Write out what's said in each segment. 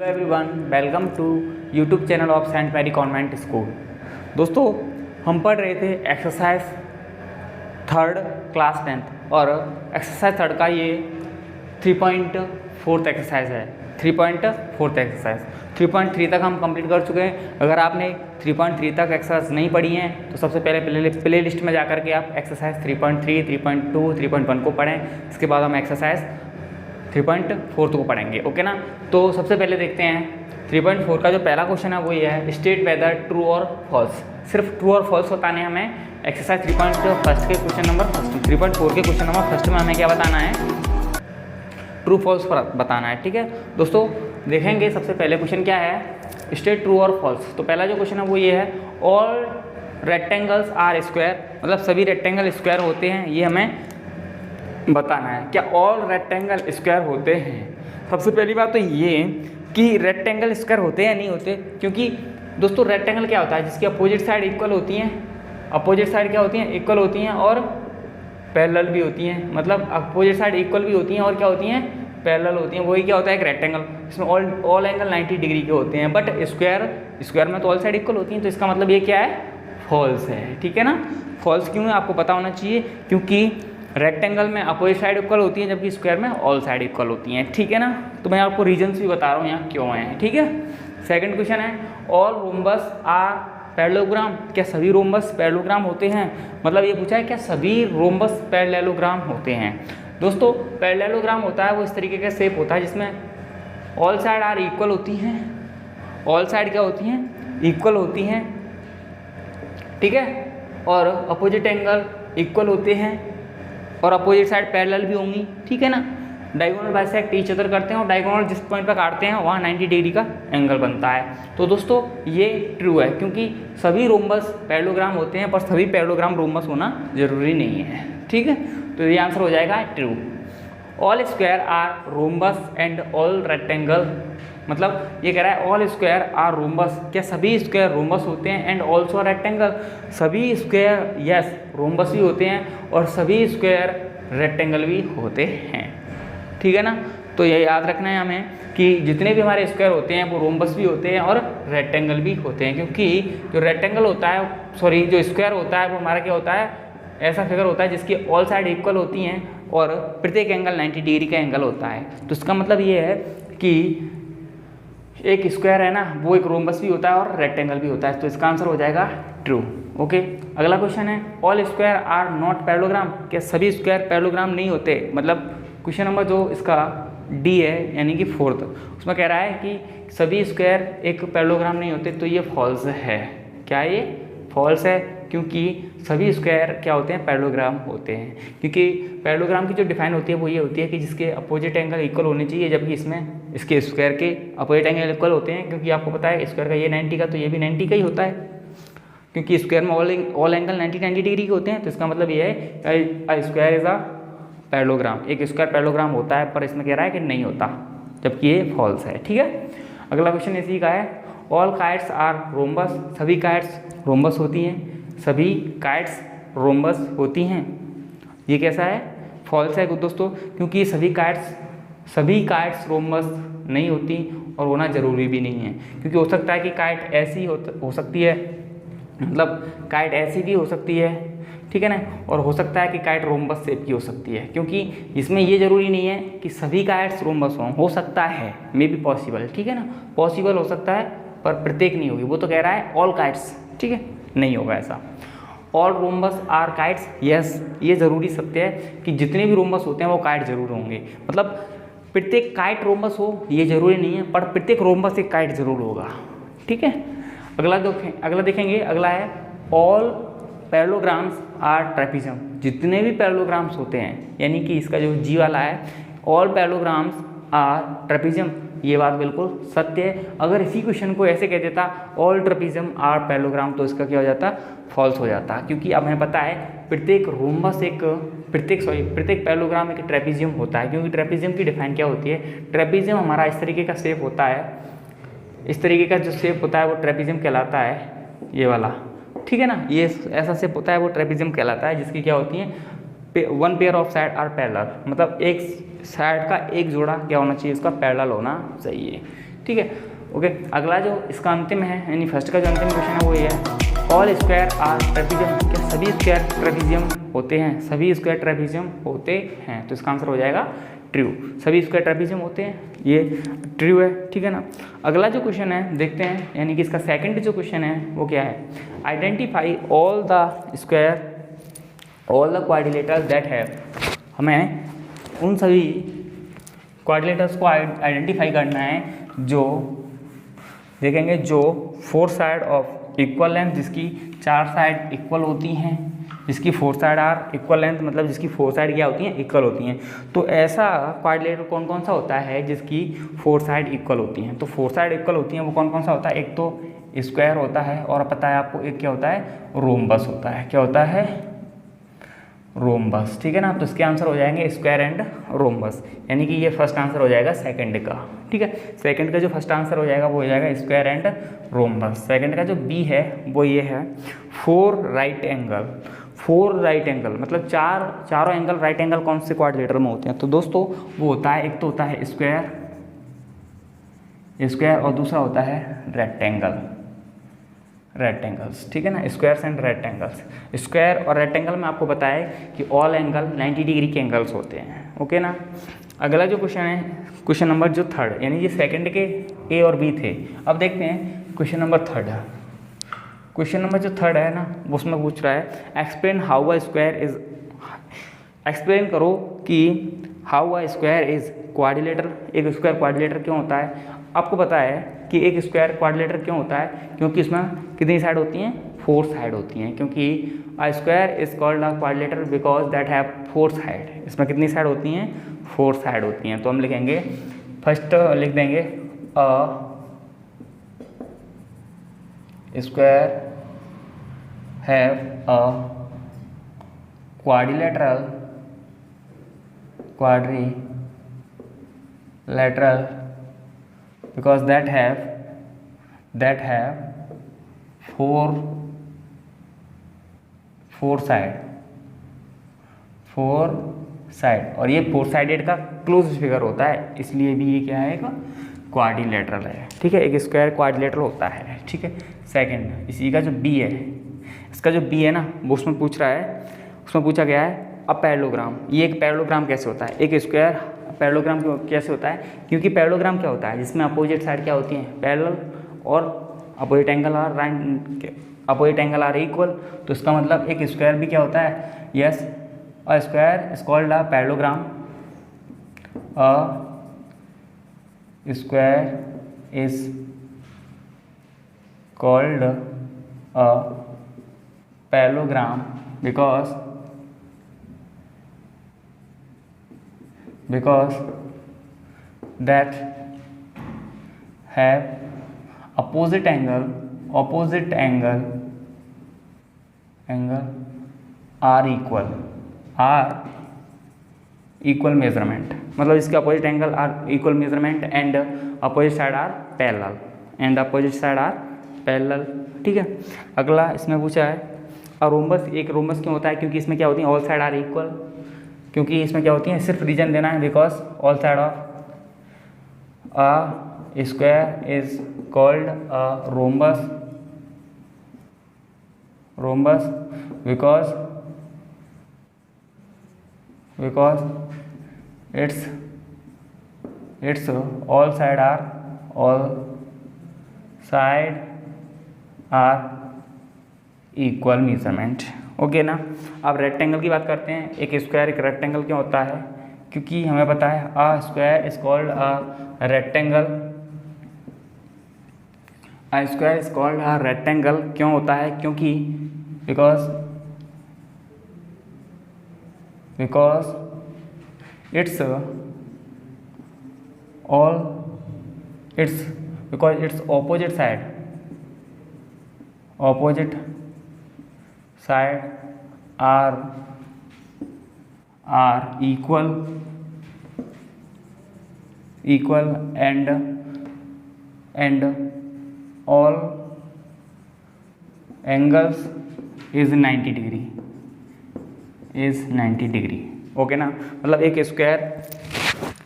Hello everyone, welcome to YouTube channel of Saint Mary convent school. दोस्तों, हम पढ़ रहे थे एक्सरसाइज थर्ड क्लास 10th और एक्सरसाइज थर्ड का ये 3.4 एक्सरसाइज है। 3.4 एक्सरसाइज 3.3 तक हम कंप्लीट कर चुके हैं। अगर आपने 3.3 तक एक्सरसाइज नहीं पढ़ी हैं तो सबसे पहले प्ले लिस्ट में जाकर के आप एक्सरसाइज 3.3, 3.2, 3.1 को पढ़ें। इसके बाद हम एक्सरसाइज 3.4 को पढ़ेंगे, ओके ना। तो सबसे पहले देखते हैं 3.4 का जो पहला क्वेश्चन है वो ये है, स्टेट वेदर ट्रू और फॉल्स। सिर्फ ट्रू और फॉल्स बताने हमें एक्सरसाइज 3.1 के क्वेश्चन नंबर 3.4 के क्वेश्चन नंबर फर्स्ट में हमें क्या बताना है, ट्रू फॉल्स बताना है। ठीक है दोस्तों, देखेंगे सबसे पहले क्वेश्चन क्या है, स्टेट ट्रू और फॉल्स। तो पहला जो क्वेश्चन है वो ये है, ऑल रेक्टेंगल्स आर स्क्वायर, मतलब सभी रेक्टेंगल स्क्वायर होते हैं, ये हमें बताना है। क्या ऑल रेक्टेंगल स्क्वायर होते हैं? सबसे पहली बात तो ये कि रेक्टेंगल स्क्वायर होते हैं या नहीं होते, क्योंकि दोस्तों रेक्टेंगल क्या होता है, जिसकी अपोजिट साइड इक्वल होती हैं। अपोजिट साइड क्या होती हैं? इक्वल होती हैं और पैरेलल भी होती हैं। मतलब अपोजिट साइड इक्वल भी होती हैं और क्या होती हैं? पैरेलल होती हैं। वही क्या होता है, एक रेक्टेंगल। इसमें ऑल एंगल 90 डिग्री के होते हैं, बट स्क्वायर में तो ऑल साइड इक्वल होती हैं। तो इसका मतलब ये क्या है, फॉल्स है। ठीक है ना। फॉल्स क्यों है आपको पता होना चाहिए, क्योंकि रेक्टेंगल में अपोजिट साइड इक्वल होती है जबकि स्क्वायर में ऑल साइड इक्वल होती हैं। ठीक है ना। तो मैं आपको रीजन्स भी बता रहा हूँ यहाँ क्यों हैं। ठीक है। सेकंड क्वेश्चन है, ऑल रोम्बस आर पैरेललोग्राम। क्या सभी रोम्बस पैरेललोग्राम होते हैं? मतलब ये पूछा है क्या सभी रोम्बस पैरेललोग्राम होते हैं। दोस्तों पैरेललोग्राम होता है वो इस तरीके का शेप होता है जिसमें ऑल साइड आर इक्वल होती हैं। ऑल साइड क्या होती हैं? इक्वल होती हैं। ठीक है। और अपोजिट एंगल इक्वल होते हैं और अपोजिट साइड पैरेलल भी होंगी। ठीक है ना। डायगोनल बाइसेक्ट ईच अदर करते हैं और डायगोनल जिस पॉइंट पर काटते हैं वहाँ 90 डिग्री का एंगल बनता है। तो दोस्तों ये ट्रू है, क्योंकि सभी रोम्बस पैरेललोग्राम होते हैं पर सभी पैरेललोग्राम रोम्बस होना जरूरी नहीं है। ठीक है। तो ये आंसर हो जाएगा true. All square are rhombus and all rectangle, मतलब ये कह रहा है ऑल स्क्वायर आर रोम्बस। क्या सभी स्क्वायर रोम्बस होते हैं? एंड ऑल्सो रेक्टेंगल, सभी स्क्वायर यस रोम्बस भी होते हैं और सभी स्क्वायर रेक्टेंगल भी होते हैं। ठीक है ना। तो ये याद रखना है हमें कि जितने भी हमारे स्क्वायर होते हैं वो रोम्बस भी होते हैं और रेक्टेंगल भी होते हैं, क्योंकि जो रेक्टेंगल होता है जो स्क्वायर होता है वो हमारा क्या होता है, ऐसा फिगर होता है जिसकी ऑल साइड इक्वल होती हैं और प्रत्येक एंगल 90 डिग्री का एंगल होता है। तो इसका मतलब ये है कि एक स्क्वायर है ना, वो एक रोम्बस भी होता है और रेक्टेंगल भी होता है। तो इसका आंसर हो जाएगा ट्रू। ओके। अगला क्वेश्चन है, all square are not parallelogram. क्या सभी स्क्वायर पैरेललोग्राम नहीं होते? मतलब क्वेश्चन नंबर जो इसका डी है यानी कि फोर्थ, उसमें कह रहा है कि सभी स्क्वायर एक पैरेललोग्राम नहीं होते। तो ये फॉल्स है। क्या ये फॉल्स है? क्योंकि सभी स्क्वायर क्या होते हैं, पैरेललोग्राम होते हैं। क्योंकि पैरेललोग्राम की जो डिफाइन होती है वो ये होती है कि जिसके अपोजिट एंगल इक्वल होने चाहिए, जबकि इसमें इसके स्क्वायर के अपोजिट एंगल इक्वल होते हैं। क्योंकि आपको पता है स्क्वायर का ये 90 का तो ये भी 90 का ही होता है, क्योंकि स्क्वायर में ऑल एंगल 90 डिग्री के होते हैं। तो इसका मतलब ये है स्क्वायर इज अ पैरेललोग्राम। एक स्क्वायर पैरेललोग्राम होता है, पर इसमें कह रहा है कि नहीं होता, जबकि ये फॉल्स है। ठीक है। अगला क्वेश्चन इसी का है, ऑल काइट्स आर रोम्बस। सभी काइट्स रोम्बस होती हैं। सभी काइट्स रोम्बस होती हैं। ये कैसा है, फॉल्स है दोस्तों, क्योंकि सभी काइट्स रोम्बस नहीं होती और होना जरूरी भी नहीं है। क्योंकि हो सकता है कि काइट ऐसी हो सकती है, मतलब काइट ऐसी भी हो सकती है। ठीक है ना। और हो सकता है कि काइट रोम्बस शेप की हो सकती है, क्योंकि इसमें ये जरूरी नहीं है कि सभी काइट्स रोम्बस हो सकता है, मे बी पॉसिबल। ठीक है ना। पॉसिबल हो सकता है पर प्रत्येक नहीं होगी। वो तो कह रहा है ऑल काइट्स, ठीक है, नहीं होगा ऐसा। All rhombus are kites, yes ये जरूरी सत्य है कि जितने भी रोम्बस होते हैं वो काइट जरूर होंगे। मतलब प्रत्येक काइट रोम्बस हो ये जरूरी नहीं है, पर प्रत्येक रोम्बस एक काइट जरूर होगा। ठीक है। अगला देखेंगे। अगला है, ऑल पैरेललोग्राम्स आर ट्रेपेजियम। जितने भी पैरेललोग्राम्स होते हैं, यानी कि इसका जो जी वाला है, ऑल पैरेललोग्राम्स आर ट्रेपेजियम, ये बात बिल्कुल सत्य है। अगर इसी क्वेश्चन को ऐसे कह देता ऑल ट्रेपेजियम आर पैरेललोग्राम, तो इसका क्या हो जाता, फॉल्स हो जाता। क्योंकि अब हमें पता है प्रत्येक पैरेललोग्राम एक ट्रेपेजियम होता है। क्योंकि ट्रेपेजियम की डिफाइन क्या होती है, ट्रेपेजियम हमारा इस तरीके का शेप होता है, इस तरीके का जो शेप होता है वो ट्रेपेजियम कहलाता है, ये वाला। ठीक है ना। ये ऐसा शेप होता है वो ट्रेपेजियम कहलाता है, जिसकी क्या होती है, one pair of side are parallel, मतलब एक साइड का एक जोड़ा क्या होना चाहिए, उसका पैरेलल होना चाहिए। ठीक है। ओके, अगला जो इसका अंतिम है यानी फर्स्ट का जो अंतिम क्वेश्चन है वो ये है, ऑल स्क्वायर आर ट्रेपेजियम, क्या सभी स्क्वायर ट्रेपेजियम होते हैं? सभी स्क्वायर ट्रेपेजियम होते हैं, तो इसका आंसर हो जाएगा ट्रू। सभी स्क्वायर ट्रेपेजियम होते हैं, ये ट्रू है, ठीक है ना। अगला जो क्वेश्चन है देखते हैं, यानी कि इसका सेकंड जो क्वेश्चन है वो क्या है, identify all the square all the quadrilaterals that have, हमें उन सभी क्वाड्रिलेटर्स को आइडेंटिफाई करना है जो देखेंगे जो four side of equal length, जिसकी चार साइड इक्वल होती हैं, जिसकी four side are equal length, मतलब जिसकी फोर साइड क्या होती हैं, इक्वल होती हैं। तो ऐसा क्वाड्रिलेटर कौन कौन सा होता है जिसकी फोर साइड इक्वल होती हैं? तो फोर साइड इक्वल होती हैं वो कौन कौन सा होता है? एक तो स्क्वायर होता है, और पता है आपको एक क्या होता है, रोम्बस होता है। क्या होता है? रोम्बस, ठीक है ना। तो इसके आंसर हो जाएंगे स्क्वायर एंड रोम्बस, यानी कि ये फर्स्ट आंसर हो जाएगा सेकंड का, ठीक है। सेकंड का जो फर्स्ट आंसर हो जाएगा वो हो जाएगा स्क्वायर एंड रोम्बस। सेकंड का जो बी है वो ये है, four right angle. Four right angle मतलब चारों एंगल राइट एंगल कौन से क्वाड्रिलेटर में होते हैं? तो दोस्तों वो होता है, एक तो होता है स्क्वायर और दूसरा होता है रेक्टेंगल्स, ठीक है ना। स्क्वायर्स एंड रेक्टेंगल्स, स्क्वायर और रेक्टेंगल में आपको बताया कि ऑल एंगल 90 डिग्री के एंगल्स होते हैं, ओके ना। अगला जो क्वेश्चन है, क्वेश्चन नंबर जो थर्ड, यानी ये सेकंड के ए और बी थे। अब देखते हैं question number third. Question number जो थर्ड है ना, वो उसमें पूछ रहा है, explain how a square is, explain करो कि how a square is quadrilateral, एक स्क्वायर क्वाड्रिलेटर क्यों होता है। आपको पता है कि एक स्क्वायर क्वाड्रिलेटर क्यों होता है, क्योंकि इसमें कितनी साइड होती हैं, फोर साइड होती हैं। क्योंकि अ square is called a quadrilateral because that have four side, इसमें कितनी साइड होती हैं, फोर साइड होती हैं। तो हम लिखेंगे, फर्स्ट लिख देंगे a square have a quadrilateral because that have four side और ये फोर साइडेड का क्लोज फिगर होता है, इसलिए भी ये क्या है, एक क्वाड्रिलेटरल है, ठीक है। एक स्क्वायर क्वाड्रिलेटरल होता है, ठीक है। सेकंड, इसी का जो बी है, इसका जो बी है ना, वो उसमें पूछ रहा है, उसमें पूछा गया है अब पैरेललोग्राम। ये एक पैरेललोग्राम कैसे होता है, एक स्क्वायर पैरेललोग्राम कैसे होता है, क्योंकि पैरेललोग्राम क्या होता है, जिसमें अपोजिट साइड क्या होती हैं, पैरेलल, और अपोजिट एंगल आर इक्वल। तो इसका मतलब एक स्क्वायर भी क्या होता है, yes, a square is called a parallelogram, a square is called a parallelogram because that have opposite angle are equal measurement, मतलब इसके opposite angle are equal measurement and opposite side are parallel, ठीक है। अगला इसमें पूछा है rhombus, एक rhombus क्यों होता है, क्योंकि इसमें क्या होती है, ऑल साइड आर इक्वल, क्योंकि इसमें क्या होती है, सिर्फ रीजन देना है, because all side of a square is called a rhombus because it's all side are equal measurement, okay ना। अब रेक्टेंगल की बात करते हैं, एक स्क्वायर एक रेक्टेंगल क्यों होता है, क्योंकि हमें पता है अ square is called a rectangle, a square is called a rectangle क्यों होता है, क्योंकि because it's opposite side are equal and all angles is 90 degree, okay ना। मतलब एक स्क्वायर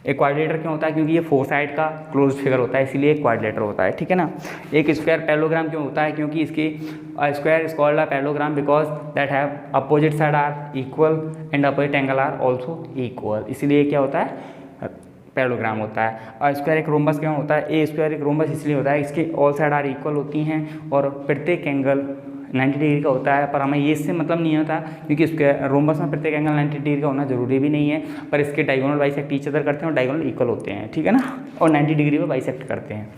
एक क्वाड्रिलेटर क्यों होता है? क्योंकि ये 4 साइड का क्लोज फिगर होता है, इसीलिए एक क्वाड्रिलेटर होता है, ठीक है ना। एक स्क्वायर पैरेललोग्राम क्यों होता है? क्योंकि इसकी square is called a parallelogram because that have opposite side are equal and opposite angle are also equal, इसीलिए क्या होता है? पैरेललोग्राम होता है। और स्क्वायर एक रोम्बस क्यों होता है? ए स्क्वायर एक रोम्बस इसलिए होता है इसके ऑल साइड आर इक्वल होती हैं और प्रत्येक एंगल 90 डिग्री का होता है, पर हमें ये इससे मतलब नहीं होता क्योंकि इसके रोम्बस में प्रत्येक एंगल 90 डिग्री का होना जरूरी भी नहीं है, पर इसके डायगोनल बाइसेक्ट ईच अदर करते हैं और डायगोनल इक्वल होते हैं, ठीक है ना, और 90 डिग्री में बाइसेक्ट करते हैं।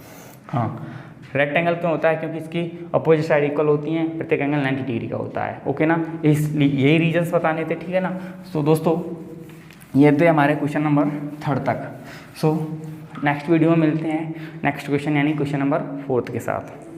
हाँ, रेक्टेंगल क्यों होता है? क्योंकि इसकी अपोजिट साइड इक्वल होती हैं, प्रत्येक एंगल 90 डिग्री का होता है, ओके ना। यही रीजन्स बताने थे, ठीक है ना। सो दोस्तों ये थे हमारे क्वेश्चन नंबर 3 तक। सो नेक्स्ट वीडियो में मिलते हैं नेक्स्ट क्वेश्चन यानी क्वेश्चन नंबर 4 के साथ।